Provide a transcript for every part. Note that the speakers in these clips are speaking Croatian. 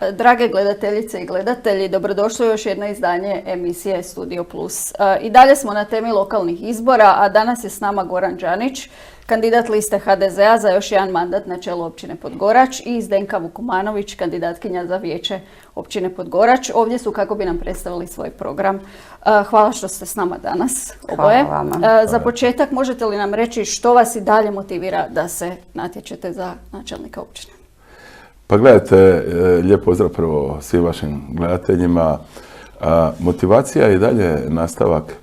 Drage gledateljice i gledatelji, dobrodošli u još jedno izdanje emisije Studio Plus. I dalje smo na temi lokalnih izbora, a danas je s nama Goran Đanić, kandidat liste HDZ-a za još jedan mandat na čelu općine Podgorač i Zdenka Vukomanović, kandidatkinja za vijeće općine Podgorač. Ovdje su kako bi nam predstavili svoj program. Hvala što ste s nama danas. Oboje. Hvala vama. Za početak, možete li nam reći što vas i dalje motivira da se natječete za načelnika općine? Pa gledajte, lijep pozdrav prvo svim vašim gledateljima. Motivacija je i dalje nastavak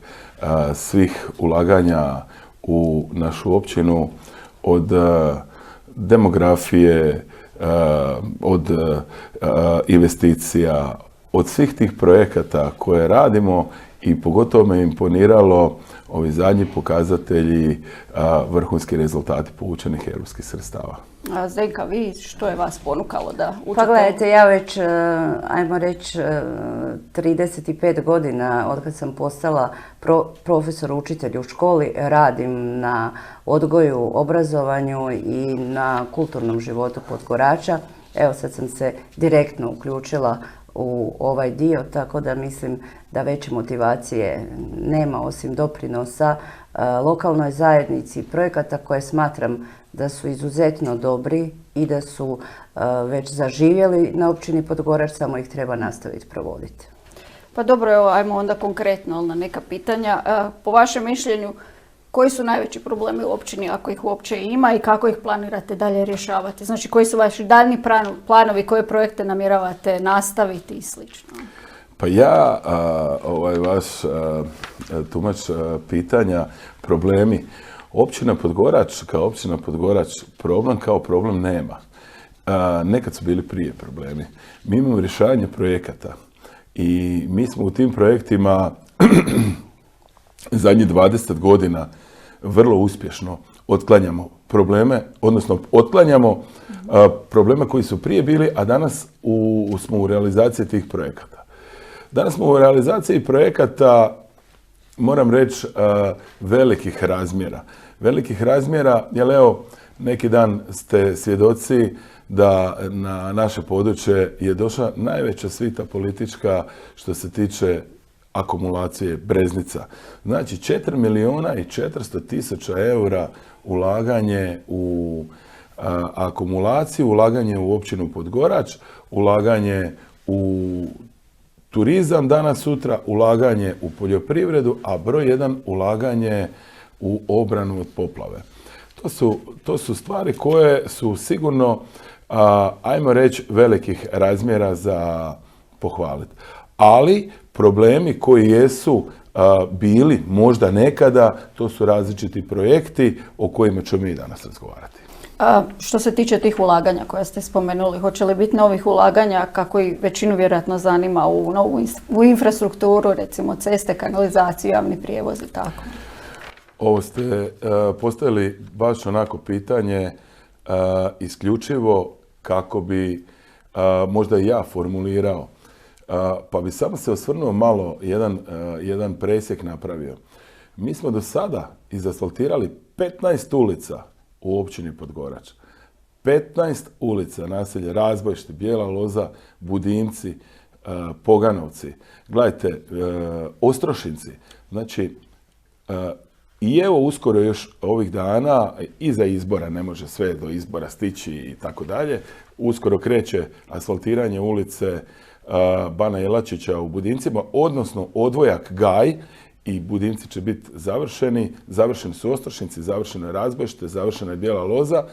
svih ulaganja u našu općinu, od demografije, od investicija, od svih tih projekata koje radimo i pogotovo me imponiralo ovi zadnji pokazatelji, vrhunski rezultati povučenih europskih sredstava. Zdenka, vi što je vas ponukalo da učite? Pa gledajte, ja već, ajmo reći, 35 godina od kad sam postala profesor učitelj u školi, radim na odgoju, obrazovanju i na kulturnom životu Podgorača. Evo sad sam se direktno uključila u ovaj dio, tako da mislim da veće motivacije nema osim doprinosa lokalnoj zajednici, projekata koje smatram da su izuzetno dobri i da su već zaživjeli na općini Podgorač, samo ih treba nastaviti provoditi. Pa dobro, evo, ajmo onda konkretno na neka pitanja. Po vašem mišljenju, koji su najveći problemi u općini, ako ih uopće ima, i kako ih planirate dalje rješavati? Znači, koji su vaši daljni planovi, koje projekte namjeravate nastaviti i slično? Pa ja, vaš tumač pitanja, problemi. Općina Podgorač problem kao problem nema. Nekad su bili prije problemi. Mi imamo rješavanje projekata i mi smo u tim projektima zadnjih 20 godina vrlo uspješno otklanjamo probleme, odnosno otklanjamo probleme koji su prije bili, a danas smo u realizaciji tih projekata. Danas smo u realizaciji projekata, moram reći, velikih razmjera. Velikih razmjera, jer evo, neki dan ste svjedoci da na naše područje je došla najveća svita politička što se tiče akumulacije Breznica. Znači 4.400.000 eura ulaganje u akumulaciju, ulaganje u općinu Podgorač, ulaganje u turizam danas sutra, ulaganje u poljoprivredu, a broj 1 ulaganje u obranu od poplave. To su stvari koje su sigurno, ajmo reći, velikih razmjera za pohvaliti. Ali problemi koji jesu bili možda nekada, to su različiti projekti o kojima ćemo mi danas razgovarati. Što se tiče tih ulaganja koja ste spomenuli, hoće li biti novih ulaganja, kako i većinu vjerojatno zanima, u infrastrukturu, recimo ceste, kanalizaciju, javni prijevoz i tako? Ovo ste postavili baš onako pitanje isključivo kako bi možda i ja formulirao. Pa bi samo se osvrnuo malo, jedan presjek napravio. Mi smo do sada izasfaltirali 15 ulica u općini Podgorač. 15 ulica, naselje Razbojšte, Bijela Loza, Budinci, Poganovci, gledajte, Ostrošinci. Znači, i evo uskoro još ovih dana, iza izbora, ne može sve do izbora stići i tako dalje, uskoro kreće asfaltiranje ulice Bana Jelačića u Budincima, odnosno odvojak Gaj, i Budinci će biti završeni. Završeni su Ostrošinci, završeno je Razbojšte, završena je Bijela Loza.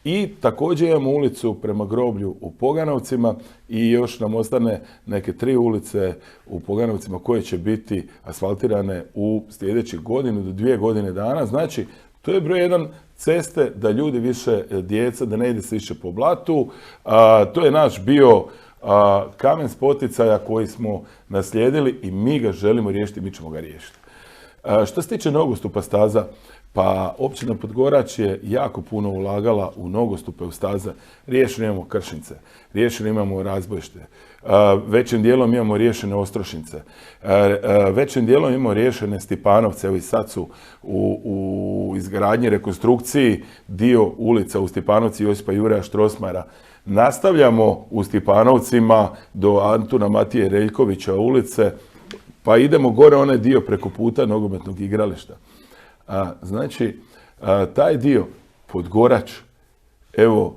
I također imamo ulicu prema groblju u Poganovcima i još nam ostane neke 3 ulice u Poganovcima koje će biti asfaltirane u sljedećih godinu do 2 godine dana. Znači, to je broj 1 ceste da ljudi više, djeca, da ne ide se više po blatu. To je naš bio kamen spoticaja koji smo naslijedili i mi ga želimo riješiti, mi ćemo ga riješiti. Što se tiče nogostupa staza, Pa općina Podgorač je jako puno ulagala u nogostupe, u staze. Riješeno imamo Kršince, riješeno imamo Razbojište, većim dijelom imamo riješene Ostrošince, većim dijelom imamo riješene Stipanovce. Evo i sad su u izgradnji, rekonstrukciji dio ulica u Stipanovci Josipa Juraja Štrosmajera. Nastavljamo u Stipanovcima do Antuna Matije Reljkovića ulice, pa idemo gore onaj dio preko puta nogometnog igrališta. Znači, taj dio Podgorač, evo,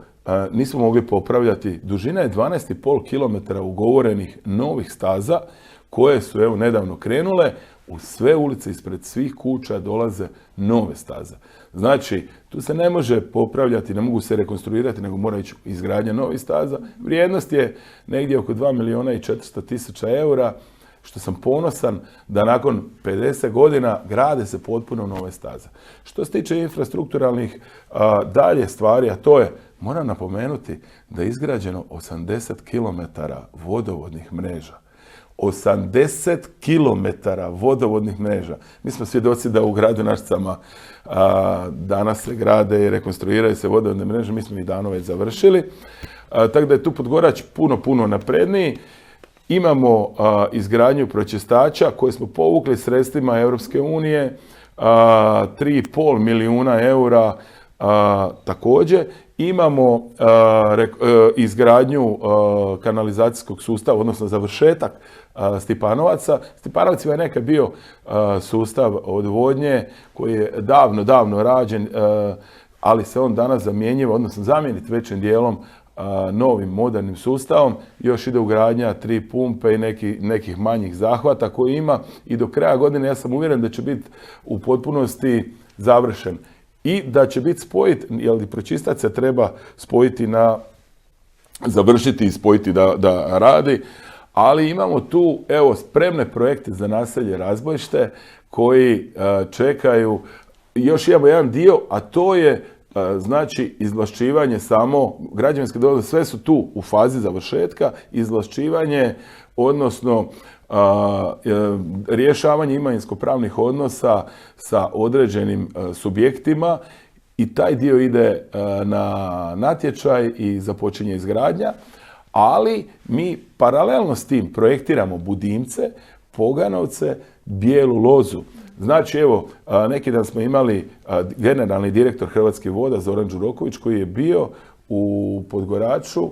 nismo mogli popravljati. Dužina je 12,5 km ugovorenih novih staza koje su evo nedavno krenule. U sve ulice ispred svih kuća dolaze nove staze. Znači, tu se ne može popravljati, ne mogu se rekonstruirati, nego mora ići izgradnja novih staza. Vrijednost je negdje oko 2.400.000 eura, što sam ponosan da nakon 50 godina grade se potpuno nove staze. Što se tiče infrastrukturalnih dalje stvari, a to je, moram napomenuti da je izgrađeno 80 km vodovodnih mreža. 80 km vodovodnih mreža. Mi smo svjedoci da u gradu Našicama danas se grade i rekonstruiraju se vodovodne mreže, mi smo ih davno već završili. Tako da je tu Podgorač puno napredniji. Imamo izgradnju pročistača koje smo povukli sredstvima Europske unije, 3,5 milijuna eura također. Imamo izgradnju kanalizacijskog sustava, odnosno završetak Stipanovaca. Stipanovcima je nekad bio sustav odvodnje koji je davno rađen, ali se on danas zamjenjiva, odnosno zamijeniti većim dijelom novim modernim sustavom. Još ide ugradnja 3 pumpe i nekih manjih zahvata koji ima i do kraja godine ja sam uvjeren da će biti u potpunosti završen. I da će biti spojit, jer pročistač se treba spojiti završiti i spojiti da radi, ali imamo tu evo spremne projekte za naselje Razbojište koji čekaju. Još imamo jedan dio, a to je znači izvlašćivanje samo građevinske dozvole, sve su tu u fazi završetka, izvlašćivanje, odnosno rješavanje imovinsko-pravnih odnosa sa određenim subjektima i taj dio ide na natječaj i započinje izgradnja, ali mi paralelno s tim projektiramo Budimce, Poganovce, Bijelu Lozu. Znači, evo, neki dan smo imali generalni direktor Hrvatskih voda Zoran Đuroković koji je bio u Podgoraču,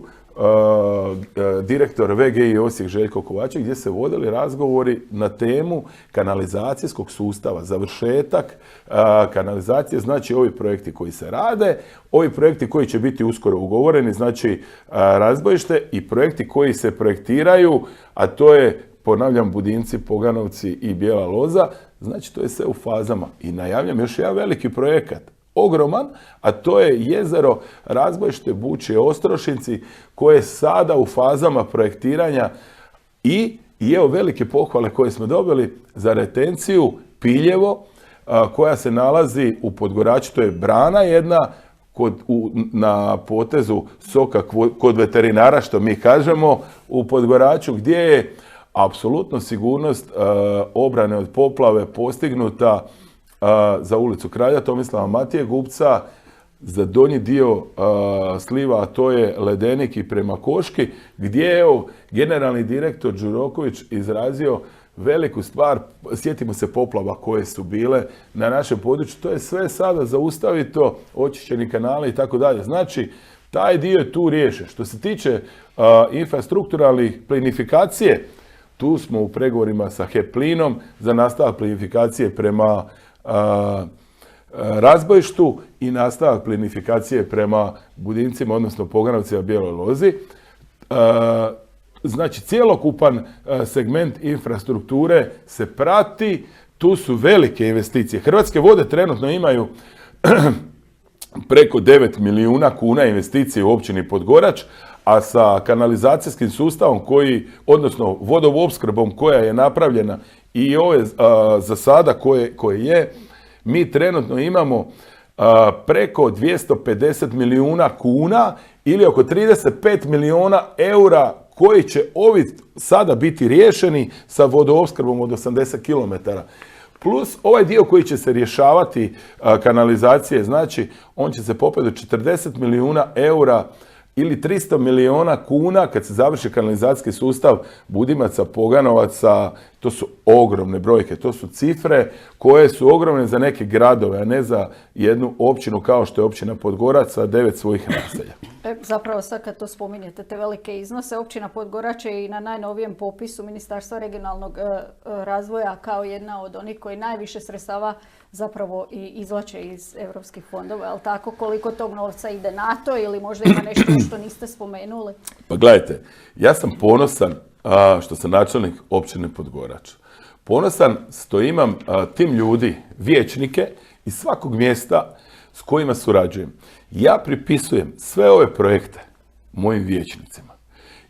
direktor VGI Osijek Željko Kovačević, gdje se vodili razgovori na temu kanalizacijskog sustava, završetak kanalizacije, znači ovi projekti koji se rade, ovi projekti koji će biti uskoro ugovoreni, znači Razbojište i projekti koji se projektiraju, a to je, ponavljam, Budimci, Poganovci i Bijela Loza, znači to je sve u fazama. I najavljam još jedan veliki projekat, ogroman, a to je jezero Razbojište, Bučje, Ostrošinci, koje je sada u fazama projektiranja i evo velike pohvale koje smo dobili za retenciju Piljevo, koja se nalazi u Podgoraču, to je brana jedna na potezu Soka kod veterinara, što mi kažemo, u Podgoraču, gdje je apsolutno sigurnost obrane od poplave postignuta za ulicu Kralja Tomislava Matije Gubca, za donji dio sliva, a to je Ledenik i prema Koški, gdje je generalni direktor Đuroković izrazio veliku stvar. Sjetimo se poplava koje su bile na našem području. To je sve sada zaustavito, očišćeni kanali i tako dalje. Znači, taj dio je tu riješen. Što se tiče infrastrukturalnih plinifikacije, tu smo u pregovorima sa HEP Plinom za nastavak plinifikacije prema Razbojištu i nastavak plinifikacije prema Budimcima, odnosno Poganovcima, Bijeloj Lozi. Znači, cjelokupan segment infrastrukture se prati, tu su velike investicije. Hrvatske vode trenutno imaju preko 9 milijuna kuna investicije u općini Podgorač, a sa kanalizacijskim sustavom odnosno vodoopskrbom koja je napravljena i ove za sada koje je, mi trenutno imamo preko 250 milijuna kuna ili oko 35 milijuna eura koji će sada biti riješeni sa vodoopskrbom od 80 km. plus ovaj dio koji će se rješavati kanalizacije, znači on će se popeti do 40 milijuna eura ili 300 milijuna kuna kad se završi kanalizacijski sustav Budimaca, Poganovaca. To su ogromne brojke, to su cifre koje su ogromne za neke gradove, a ne za jednu općinu kao što je općina Podgorac sa 9 svojih naselja. Zapravo sad kad to spominjete, te velike iznose, općina Podgorač je i na najnovijem popisu Ministarstva regionalnog razvoja kao jedna od onih koji najviše sredstava zapravo i izvlače iz europskih fondova. Je li tako? Koliko tog novca ide na to ili možda ima nešto što niste spomenuli? Pa gledajte, ja sam ponosan što sam načelnik općine Podgorač. Ponosan što imam tim ljudi, vijećnike iz svakog mjesta s kojima surađujem. Ja pripisujem sve ove projekte mojim vijećnicima.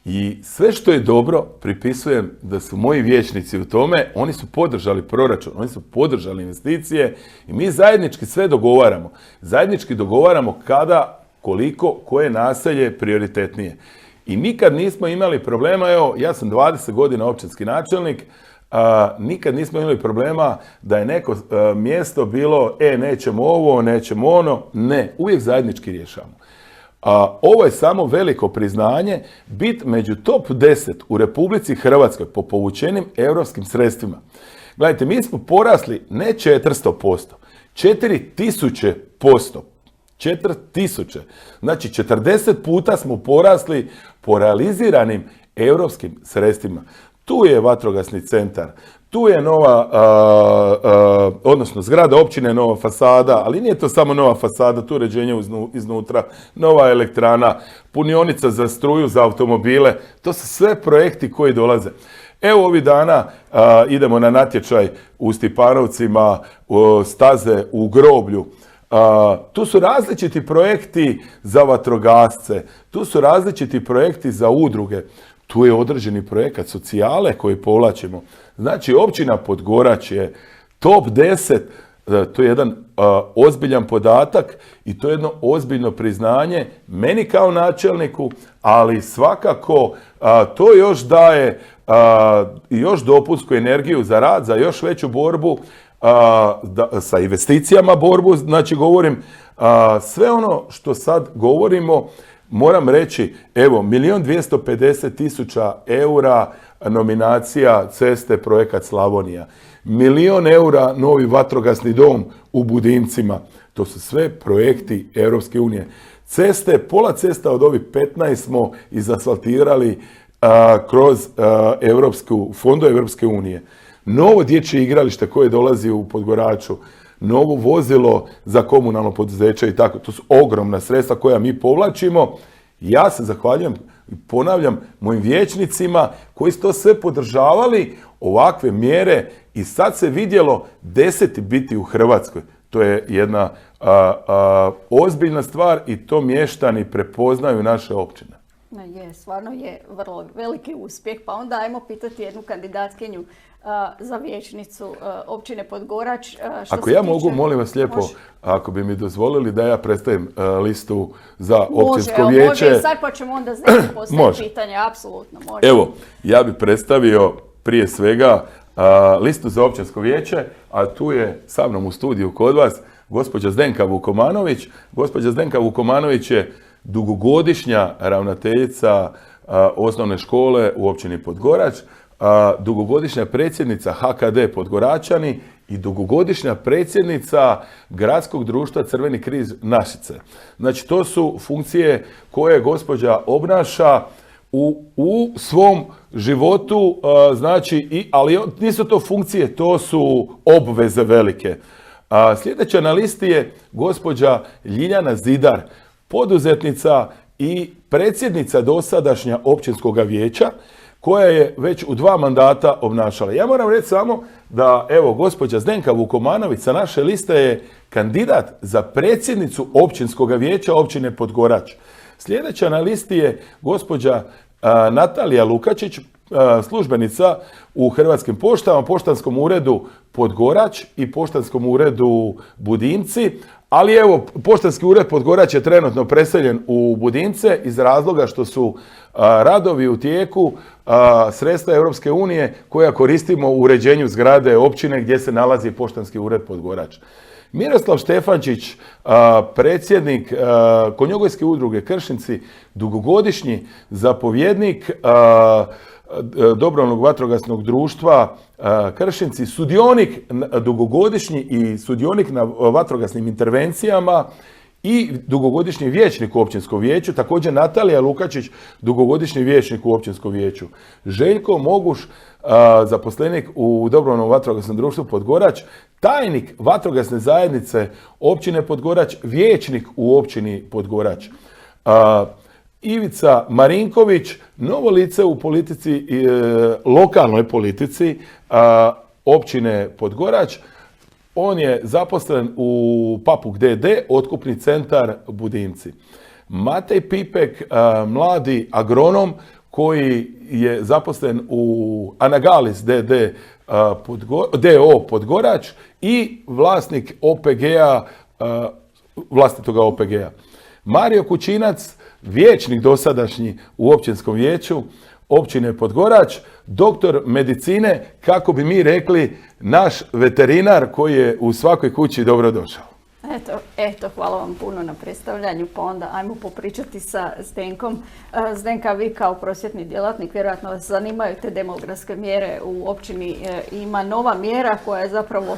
I sve što je dobro pripisujem da su moji vijećnici u tome, oni su podržali proračun, oni su podržali investicije i mi zajednički sve dogovaramo. Zajednički dogovaramo kada, koliko, koje naselje je prioritetnije. I nikad nismo imali problema, evo, ja sam 20 godina općinski načelnik, nikad nismo imali problema da je neko mjesto bilo, nećemo ovo, nećemo ono, ne, uvijek zajednički rješavamo. Ovo je samo veliko priznanje, bit među top 10 u Republici Hrvatskoj po povučenim europskim sredstvima. Gledajte, mi smo porasli ne 400%, 4000%. 4000. Znači 40 puta smo porasli po realiziranim europskim sredstvima. Tu je vatrogasni centar, tu je nova, odnosno zgrada općine, nova fasada, ali nije to samo nova fasada, tu uređenje iznutra, nova elektrana, punionica za struju, za automobile, to su sve projekti koji dolaze. Evo ovih dana idemo na natječaj u Stipanovcima, staze u Groblju. Tu su različiti projekti za vatrogasce, tu su različiti projekti za udruge, tu je određeni projekat socijale koji povlačimo. Znači, općina Podgorač je top 10, to je jedan ozbiljan podatak i to je jedno ozbiljno priznanje meni kao načelniku, ali svakako to još daje još dopunsku energiju za rad, za još veću borbu, sa investicijama borbu, znači govorim, sve ono što sad govorimo, moram reći, evo, 1.250.000 eura nominacija ceste projekat Slavonija, 1.000.000 eura novi vatrogasni dom u Budincima, to su sve projekti Europske unije. Ceste, pola cesta od ovih 15 smo izasfaltirali kroz fondove Europske unije. Novo dječje igralište koje dolazi u Podgoraču, novo vozilo za komunalno poduzeće i tako. To su ogromna sredstva koja mi povlačimo. Ja se zahvaljujem i ponavljam mojim vijećnicima koji su to sve podržavali, ovakve mjere, i sad se vidjelo 10 biti u Hrvatskoj. To je jedna ozbiljna stvar i to mještani prepoznaju naše općine. Je, stvarno je vrlo veliki uspjeh. Pa onda ajmo pitati jednu kandidatkinju za vijećnicu općine Podgorač. Ako ja mogu, molim vas lijepo, ako bi mi dozvolili da ja predstavim listu za općinsko vijeće. Može, sad pa ćemo onda znati postaviti pitanje, apsolutno može. Evo, ja bih predstavio prije svega listu za općinsko vijeće, a tu je sa mnom u studiju kod vas gospođa Zdenka Vukomanović. Gospođa Zdenka Vukomanović je dugogodišnja ravnateljica osnovne škole u općini Podgorač, dugogodišnja predsjednica HKD Podgoračani i dugogodišnja predsjednica Gradskog društva Crveni križ Našice. Znači, to su funkcije koje gospođa obnaša u svom životu, znači, ali nisu to funkcije, to su obveze velike. Sljedeća na listi je gospođa Ljiljana Zidar, poduzetnica i predsjednica dosadašnja općinskog vijeća, koja je već u 2 mandata obnašala. Ja moram reći samo da, evo, gospođa Zdenka Vukomanović sa naše liste je kandidat za predsjednicu općinskog vijeća općine Podgorač. Sljedeća na listi je gospođa Natalija Lukačić, službenica u Hrvatskim poštama, poštanskom uredu Podgorač i poštanskom uredu Budinci, Ali evo, poštanski ured Podgorač je trenutno preseljen u Budince iz razloga što su radovi u tijeku, sredstva Europske unije koja koristimo u uređenju zgrade općine gdje se nalazi poštanski ured Podgorač. Miroslav Štefančić, predsjednik Konjogojske udruge Kršinci, dugogodišnji zapovjednik Dobrovoljnog vatrogasnog društva Kršinci, sudionik dugogodišnji i sudionik na vatrogasnim intervencijama i dugogodišnji vijećnik u općinskom vijeću, također Natalija Lukačić, dugogodišnji vijećnik u općinskom vijeću. Željko Moguš, zaposlenik u Dobrovoljnom vatrogasnom društvu Podgorač, tajnik vatrogasne zajednice općine Podgorač, vijećnik u općini Podgorač. Ivica Marinković, novo lice u politici, lokalnoj politici općine Podgorač. On je zaposlen u Papuk d.d. otkupni centar Budinci. Matej Pipek, mladi agronom koji je zaposlen u Anagalis d.o. Podgorač i vlasnik OPG-a, vlastitoga OPG-a. Mario Kućinac, vijećnik dosadašnji u općinskom vijeću općine Podgorač, doktor medicine, kako bi mi rekli, naš veterinar koji je u svakoj kući dobrodošao. Eto, hvala vam puno na predstavljanju, pa onda ajmo popričati sa Zdenkom. Zdenka, vi kao prosvjetni djelatnik, vjerojatno vas zanimaju te demografske mjere u općini. Ima nova mjera koja je zapravo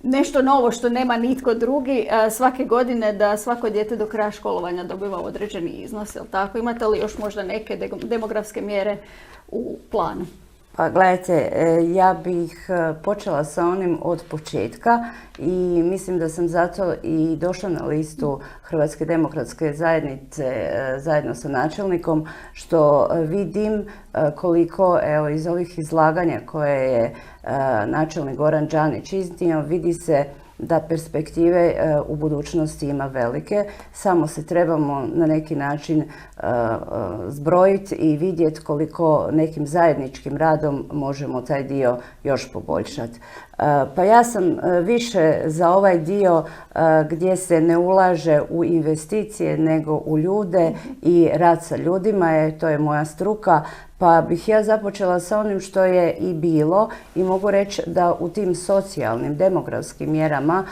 nešto novo što nema nitko drugi, svake godine da svako dijete do kraja školovanja dobiva određeni iznos, jel tako? Imate li još možda neke demografske mjere u planu? Pa gledajte, ja bih počela sa onim od početka i mislim da sam zato i došla na listu Hrvatske demokratske zajednice zajedno sa načelnikom, što vidim koliko, evo, iz ovih izlaganja koje je načelnik Goran Đanić iznio, vidi se da perspektive u budućnosti ima velike, samo se trebamo na neki način zbrojiti i vidjeti koliko nekim zajedničkim radom možemo taj dio još poboljšati. Pa ja sam više za ovaj dio gdje se ne ulaže u investicije nego u ljude i rad sa ljudima, to je moja struka. Pa bih ja započela sa onim što je i bilo i mogu reći da u tim socijalnim, demografskim mjerama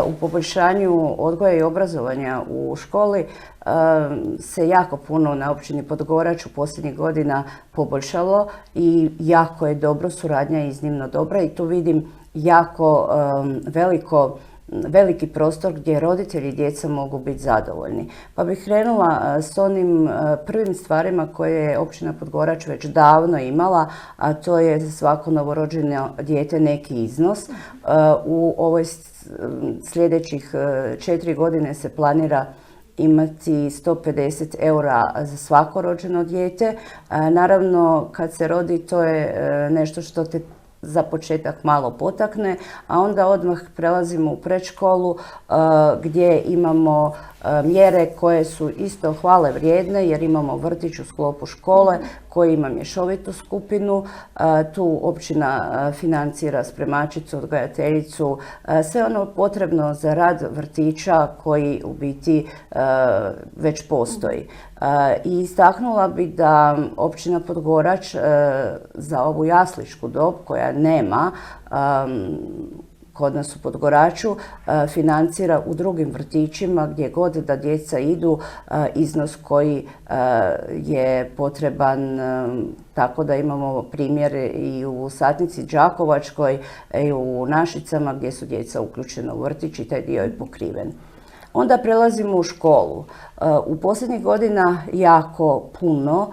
u poboljšanju odgoja i obrazovanja u školi se jako puno na općini Podgorač u posljednjih godina poboljšalo i jako je dobro, suradnja je iznimno dobra i tu vidim jako veliki prostor gdje roditelji i djeca mogu biti zadovoljni. Pa bih krenula s onim prvim stvarima koje je općina Podgorač već davno imala, a to je za svako novorođeno dijete neki iznos. U ovoj sljedećih 4 godine se planira imati 150 eura za svako rođeno dijete. Naravno, kad se rodi, to je nešto što te za početak malo potakne, a onda odmah prelazimo u predškolu gdje imamo mjere koje su isto hvale vrijedne jer imamo vrtić u sklopu škole koji ima mješovitu skupinu. Tu općina financira spremačicu, odgajateljicu, sve ono potrebno za rad vrtića koji u biti već postoji. I istaknula bi da općina Podgorač za ovu jasličku dob koja nema kod nas u Podgoraču financira u drugim vrtićima gdje god da djeca idu iznos koji je potreban, tako da imamo primjere i u Satnici Đakovačkoj i u Našicama gdje su djeca uključena u vrtić i taj dio je pokriven. Onda prelazimo u školu. U posljednjih godina jako puno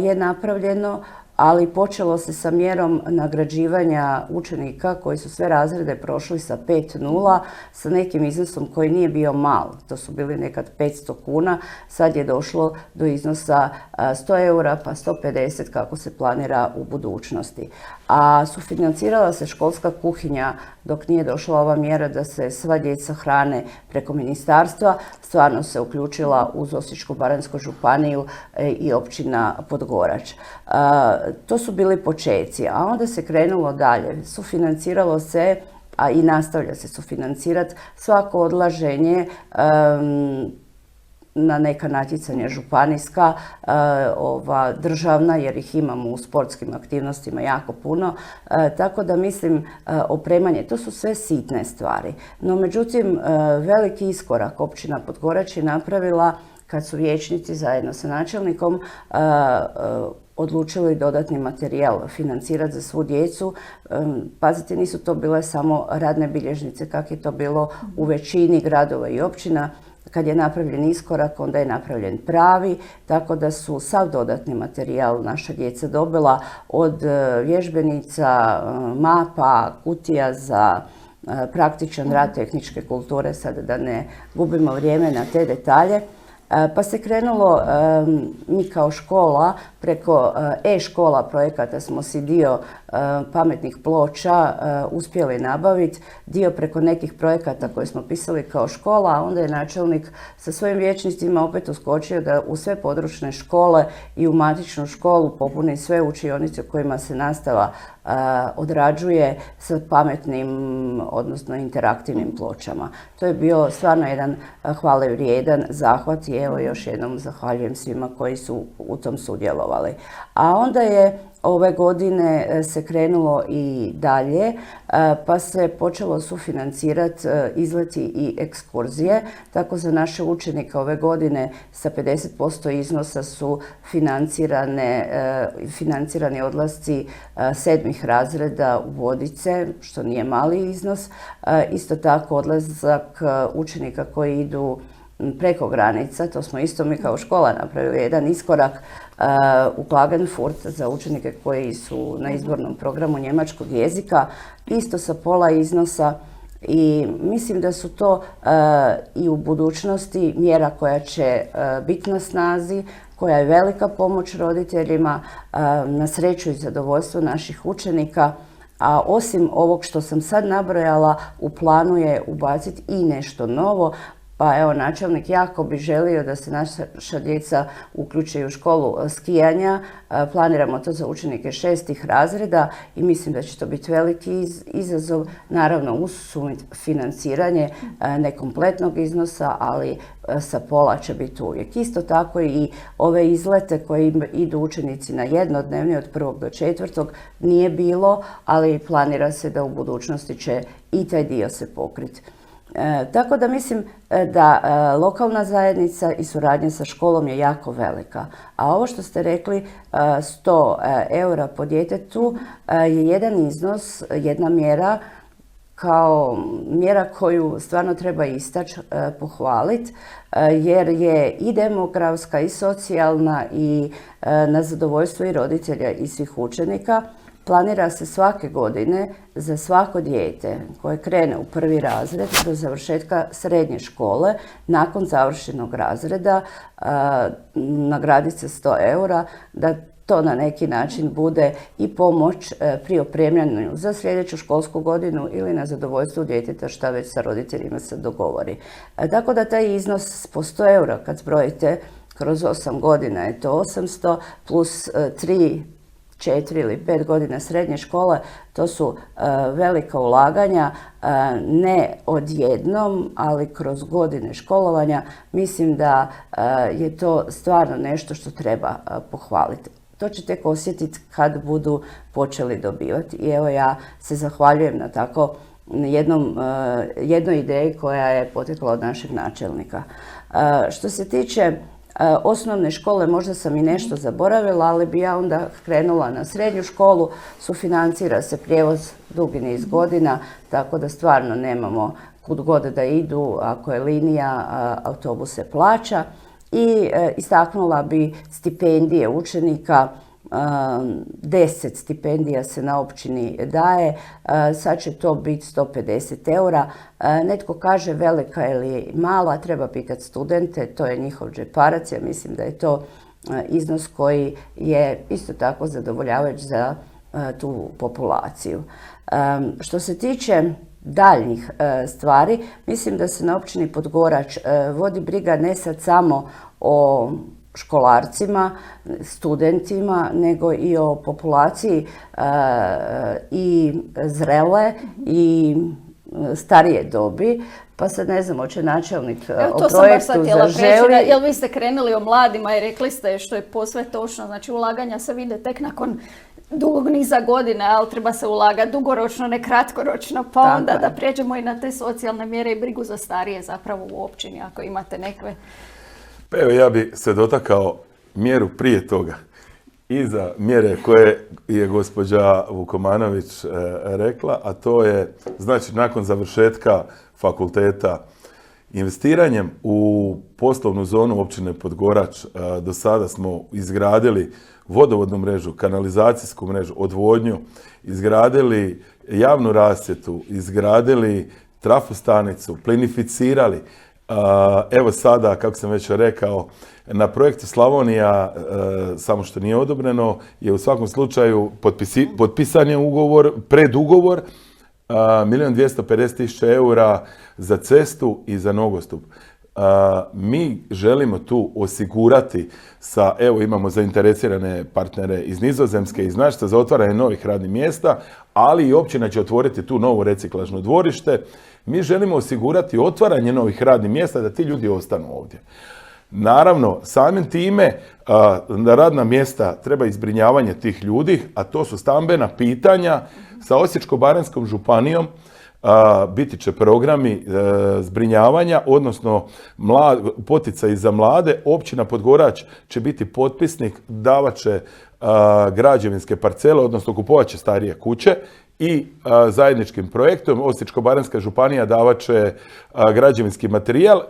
je napravljeno, ali počelo se sa mjerom nagrađivanja učenika koji su sve razrede prošli sa 5.0 sa nekim iznosom koji nije bio mal. To su bili nekad 500 kuna, sad je došlo do iznosa 100 eura pa 150 kako se planira u budućnosti. A sufinancirala se školska kuhinja dok nije došla ova mjera da se sva djeca hrane preko ministarstva. Stvarno se uključila uz Osječko-baranjsku županiju i općina Podgorač. To su bili počeci, a onda se krenulo dalje. Sufinanciralo se a i nastavlja se sufinancirati svako odlaženje na neka natjecanja županijska, državna, jer ih imamo u sportskim aktivnostima jako puno. Tako da mislim, opremanje, to su sve sitne stvari. No međutim, veliki iskorak općina Podgorač je napravila kad su vijećnici zajedno sa načelnikom odlučili dodatni materijal financirati za svu djecu. Pazite, nisu to bile samo radne bilježnice, kako je to bilo u većini gradova i općina. Kad je napravljen iskorak, onda je napravljen pravi, tako da su sav dodatni materijal naša djeca dobila od vježbenica, mapa, kutija za praktičan rad tehničke kulture, sada da ne gubimo vrijeme na te detalje. Pa se krenulo, mi kao škola, preko e-škola projekata smo si dio pametnih ploča uspjeli nabaviti, dio preko nekih projekata koje smo pisali kao škola, a onda je načelnik sa svojim vijećnicima opet uskočio da u sve područne škole i u matičnu školu popuni sve učionice u kojima se nastava odrađuje sa pametnim, odnosno interaktivnim pločama. To je bio stvarno jedan hvale vrijedan zahvat i evo još jednom zahvaljujem svima koji su u tom sudjelovali. A onda je ove godine se krenulo i dalje, pa se počelo sufinancirati izleti i ekskurzije. Tako za naše učenike ove godine sa 50% iznosa su financirani odlasci 7. razreda u Vodice, što nije mali iznos. Isto tako odlazak učenika koji idu preko granica, to smo isto mi kao škola napravili jedan iskorak u Klagenfurt za učenike koji su na izbornom programu njemačkog jezika, isto sa pola iznosa. I mislim da su to i u budućnosti mjera koja će biti na snazi, koja je velika pomoć roditeljima, na sreću i zadovoljstvo naših učenika. A osim ovog što sam sad nabrojala, u planu je ubaciti i nešto novo. Pa evo, načelnik jako bi želio da se naša djeca uključe u školu skijanja. Planiramo to za učenike 6. razreda i mislim da će to biti veliki izazov. Naravno, uz financiranje nekompletnog iznosa, ali sa pola će biti uvijek. Isto tako i ove izlete koji idu učenici na jednodnevni od 1. do 4. nije bilo, ali planira se da u budućnosti će i taj dio se pokriti. Tako da mislim da lokalna zajednica i suradnja sa školom je jako velika. A ovo što ste rekli, 100 eura po djetetu je jedan iznos, jedna mjera, kao mjera koju stvarno treba istaći, pohvaliti, jer je i demografska i socijalna i na zadovoljstvo i roditelja i svih učenika. Planira se svake godine za svako dijete koje krene u 1. razred do završetka srednje škole, nakon završenog razreda nagraditi se 100 eura, da to na neki način bude i pomoć pri opremljanju za sljedeću školsku godinu ili na zadovoljstvo djeteta, šta već sa roditeljima se dogovori. Tako da taj iznos po 100 eura kad zbrojite kroz 8 godina je to 800 plus 4 ili 5 godina srednje škole, to su velika ulaganja, ne odjednom, ali kroz godine školovanja. Mislim da je to stvarno nešto što treba pohvaliti. To će tek osjetiti kad budu počeli dobivati. I evo, ja se zahvaljujem na tako jednoj ideji koja je potekla od našeg načelnika. Što se tiče osnovne škole, možda sam i nešto zaboravila, ali bi ja onda krenula na srednju školu. Sufinancira se prijevoz dugi niz godina, tako da stvarno nemamo kud god da idu. Ako je linija, autobus se plaća. I istaknula bi stipendije učenika. 10 stipendija se na općini daje, sad će to biti 150 eura. Netko kaže velika ili mala, treba pitati studente, to je njihov džeparac. Ja mislim da je to iznos koji je isto tako zadovoljavajući za tu populaciju. Što se tiče daljnjih stvari, mislim da se na općini Podgorač vodi briga ne sad samo o školarcima, studentima, nego i o populaciji i zrele i starije dobi, pa sad ne znam, hoće načelnik o to sam baš sad projektu htjela preći, Zaželi. jer vi ste krenuli o mladima i rekli ste što je posve točno, znači ulaganja se vide tek nakon dugog niza godina, ali treba se ulagati dugoročno, ne kratkoročno, pa Tako onda je. da pređemo i na te socijalne mjere i brigu za starije zapravo u općini, ako imate nekve. Pa evo, ja bi se dotakao mjeru prije toga. Iza mjere koje je gospođa Vukomanović rekla, a to je, znači, nakon završetka fakulteta, investiranjem u poslovnu zonu općine Podgorač, do sada smo izgradili vodovodnu mrežu, kanalizacijsku mrežu, odvodnju, izgradili javnu rasvjetu, izgradili trafostanicu, plinificirali. Evo sada, kako sam već rekao, na projektu Slavonija, samo što nije odobreno, je u svakom slučaju potpisan je ugovor, predugovor, 1.250.000 eura za cestu i za nogostup. Mi želimo tu osigurati evo imamo zainteresirane partnere iz Nizozemske, iz Našta za otvaranje novih radnih mjesta, ali i općina će otvoriti tu novo reciklažno dvorište. Mi želimo osigurati otvaranje novih radnih mjesta da ti ljudi ostanu ovdje. Naravno, samim time na radna mjesta treba izbrinjavanje tih ljudi, a to su stambena pitanja. Sa Osječko-baranjskom županijom biti će programi zbrinjavanja, odnosno poticaji za mlade. Općina Podgorač će biti potpisnik, davat će građevinske parcele, odnosno kupovat će starije kuće i zajedničkim projektom Osječko-baranjska županija davat će građevinski materijal,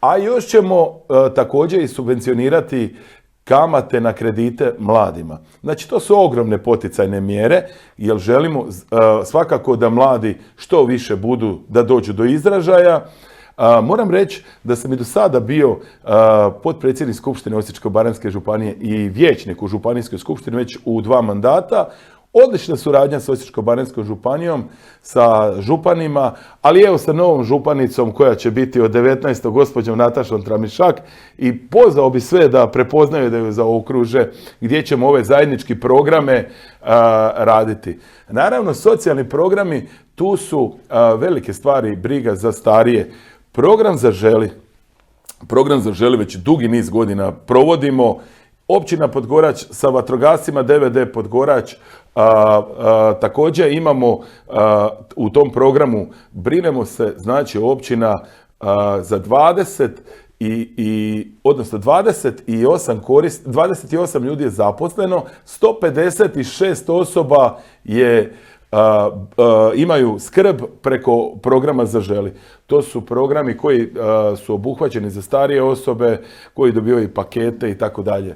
a još ćemo također i subvencionirati kamate na kredite mladima. Znači, to su ogromne poticajne mjere, jer želimo svakako da mladi što više budu, da dođu do izražaja. Moram reći da sam i do sada bio potpredsjednik Skupštine Osječko-baranjske županije i vijećnik u Županijskoj skupštini već u 2 mandata. Odlična suradnja s Osječko-baranjskom županijom, sa županima, ali evo sa novom županicom koja će biti od 19. gospođom Natašom Tramišak, i pozvao bi sve da prepoznaju da ju zaokruže gdje ćemo ove zajednički programe raditi. Naravno, socijalni programi, tu su velike stvari, briga za starije. Program Zaželi već dugi niz godina provodimo. Općina Podgorač sa vatrogascima DVD Podgorač, također imamo u tom programu, brinemo se, znači, općina za 28 ljudi je zaposleno, 156 osoba imaju skrb preko programa Zaželi. To su programi koji su obuhvaćeni za starije osobe, koji dobivaju pakete i tako dalje.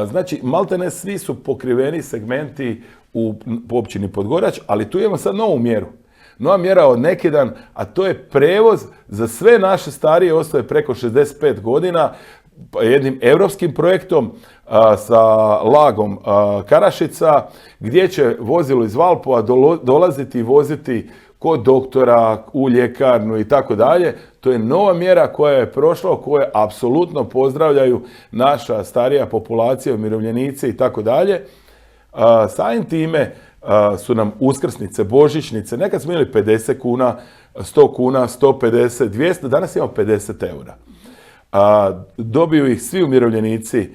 Znači, maltene svi su pokriveni segmenti u općini Podgorač, ali tu imamo sad novu mjeru. Nova mjera od neki dan, a to je prevoz za sve naše starije osobe preko 65 godina, jednim europskim projektom sa lagom Karašica, gdje će vozilo iz Valpova dolaziti i voziti kod doktora, u ljekarnu i tako dalje. To je nova mjera koja je prošla, koje apsolutno pozdravljaju naša starija populacija, umirovljenici i tako dalje. Samim time su nam uskrsnice, božićnice, nekad smo imali 50 kuna, 100 kuna, 150, 200, danas imamo 50 eura. Dobiju ih svi umirovljenici,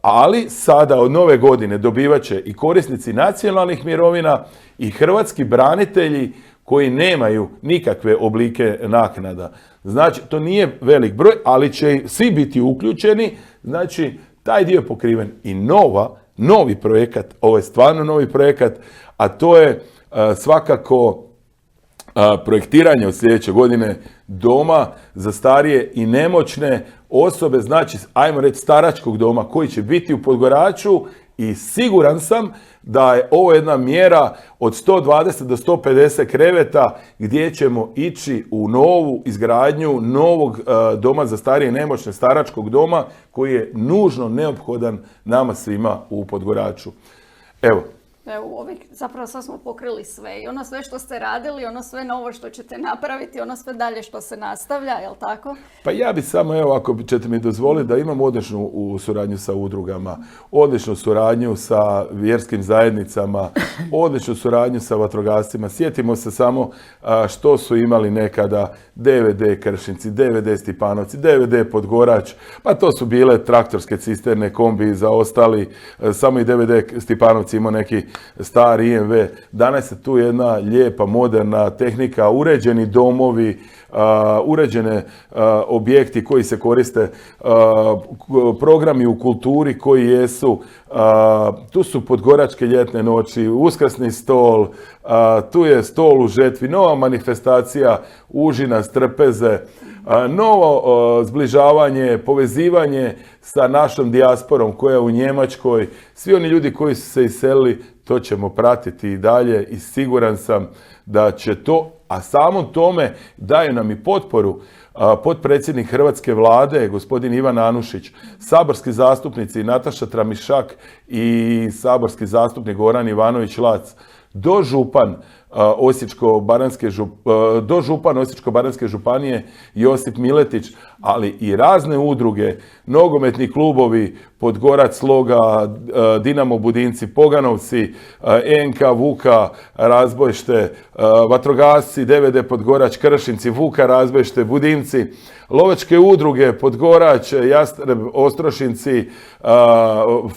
ali sada od nove godine dobivat će i korisnici nacionalnih mirovina i hrvatski branitelji koji nemaju nikakve oblike naknada. Znači, to nije velik broj, ali će svi biti uključeni, znači, taj dio je pokriven. I novi projekat, ovo je stvarno novi projekat, a to je svakako projektiranje od sljedeće godine doma za starije i nemoćne osobe, znači, ajmo reći, staračkog doma koji će biti u Podgoraču, i siguran sam da je ovo jedna mjera od 120 do 150 kreveta gdje ćemo ići u novu izgradnju novog doma za starije i nemoćne, staračkog doma, koji je nužno neophodan nama svima u Podgoraču. Evo, Evo, zapravo sad smo pokrili sve. I ono sve što ste radili, ono sve novo što ćete napraviti, ono sve dalje što se nastavlja, jel tako? Pa ja bi samo, evo, ako ćete mi dozvoliti, da imam odličnu suradnju sa udrugama, odličnu suradnju sa vjerskim zajednicama, odličnu suradnju sa vatrogascima. Sjetimo se samo što su imali nekada DVD Kršinci, DVD Stipanovci, DVD Podgorač, pa to su bile traktorske cisterne, kombi zaostali, samo i DVD Stipanovci imao neki stari IMV. Danas je tu jedna lijepa, moderna tehnika, uređeni domovi, uređene objekti koji se koriste, programi u kulturi koji jesu, tu su podgoračke ljetne noći, uskrsni stol, tu je stol u žetvi, nova manifestacija Užina, Strpeze, novo zbližavanje, povezivanje sa našom dijasporom koja je u Njemačkoj. Svi oni ljudi koji su se iselili, to ćemo pratiti i dalje i siguran sam da će to, a samom tome daje nam i potporu potpredsjednik Hrvatske vlade, gospodin Ivan Anušić, saborski zastupnici Nataša Tramišak i saborski zastupnik Goran Ivanović-Lac, dožupan Osječko-baranjske županije Josip Miletić, ali i razne udruge, nogometni klubovi, Podgorac, Sloga, Dinamo Budinci, Poganovci, ENK, Vuka, Razbojšte, vatrogasci, DVD Podgorač, Kršinci, Vuka, Razbojšte, Budinci, lovačke udruge, Podgorač, Jastreb, Ostrošinci,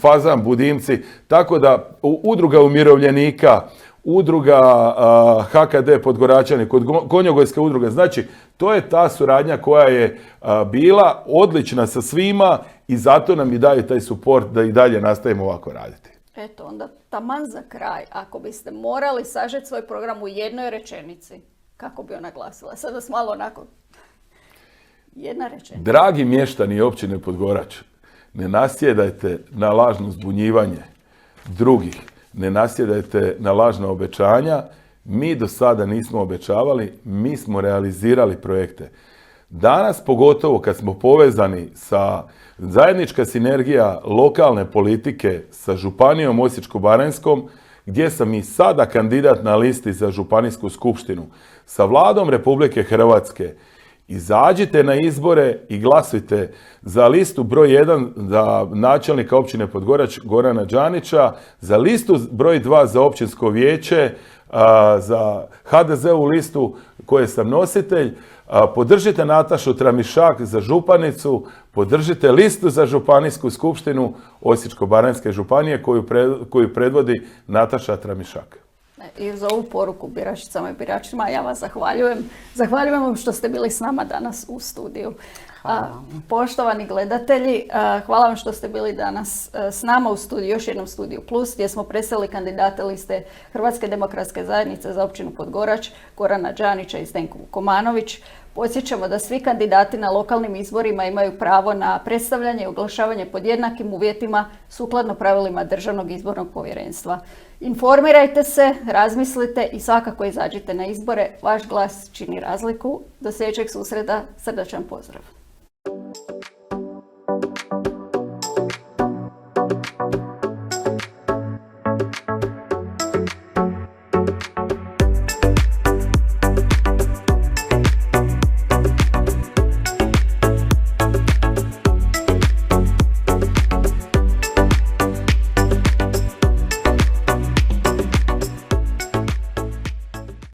Fazan, Budimci, tako da udruga umirovljenika, udruga HKD Podgoračani, Konjogojska udruga. Znači, to je ta suradnja koja je bila odlična sa svima i zato nam i daje taj suport da i dalje nastavimo ovako raditi. Eto, onda taman za kraj, ako biste morali sažeti svoj program u jednoj rečenici, kako bi ona glasila? Sada vas malo onako... Jedna rečenica. Dragi mještani općine Podgorač, ne nasjedajte na lažno zbunjivanje drugih. Ne nasjedajte na lažna obećanja. Mi do sada nismo obećavali, mi smo realizirali projekte. Danas, pogotovo kad smo povezani sa zajednička sinergija lokalne politike sa županijom Osječko-baranjskom, gdje sam i sada kandidat na listi za županijsku skupštinu, sa Vladom Republike Hrvatske, izađite na izbore i glasujte za listu broj 1 za načelnika općine Podgorač Gorana Đanića, za listu broj 2 za općinsko vijeće, za HDZ-u listu koje sam nositelj. Podržite Natašu Tramišak za županicu, podržite listu za županijsku skupštinu Osječko-baranjske županije koju predvodi Nataša Tramišak. I za ovu poruku biračicama i biračima ja vas zahvaljujem. Zahvaljujem vam što ste bili s nama danas u studiju. Poštovani gledatelji, hvala vam što ste bili danas s nama u studiju, još jednom Studiju Plus, gdje smo predstavili kandidate liste Hrvatske demokratske zajednice za općinu Podgorač, Gorana Đanića i Zdenku Vukomanović. Podsjećamo da svi kandidati na lokalnim izborima imaju pravo na predstavljanje i oglašavanje pod jednakim uvjetima sukladno pravilima Državnog izbornog povjerenstva. Informirajte se, razmislite i svakako izađite na izbore. Vaš glas čini razliku. Do sljedećeg susreta, srdačan pozdrav.